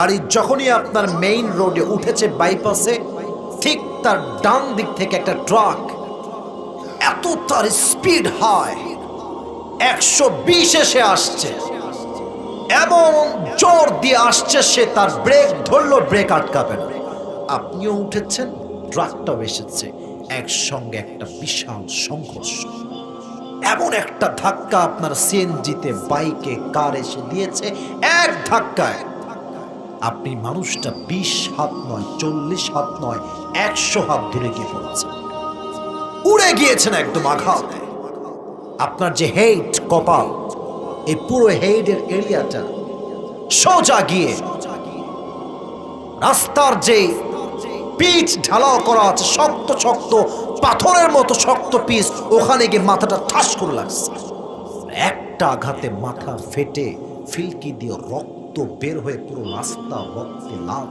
গাড়ি যখনই আপনার মেইন রোডে উঠেছে বাইপাসে, ঠিক তার ডান দিক থেকে একটা ট্রাক, এত তার স্পিড হাই, 120 এসে আসছে, এমন জোর দিয়ে আসছে, সে তার ব্রেক ধরলো, ব্রেক আটকাবে না। আপনিও উঠেছেন, ট্রাকটাও এসেছে, একসঙ্গে একটা বিশাল সংঘর্ষ। এমন একটা ধাক্কা আপনার সিএনজিতে, বাইকে, কার এসে দিয়েছে, এক ধাক্কায় আপনি মানুষটা 20 হাত নয়, 40 হাত নয়, 100 হাত দূরে গিয়ে পড়েছেন, উড়ে গিয়েছেন একদম আঘাতে। আপনার যে হেড, কপাল, এই পুরো হেডের এরিয়াটা সোজা গিয়ে রাস্তার যে পিচ ঢালাও করা আছে, শক্ত শক্ত পাথরের মতো শক্ত পিচ, ওখানে গিয়ে মাথাটা ঠাস করে লাগছে। একটা আঘাতে মাথা ফেটে ফিলকি দিয়ে রক্ত বের হয়ে পুরো রাস্তা রক্তে লাল।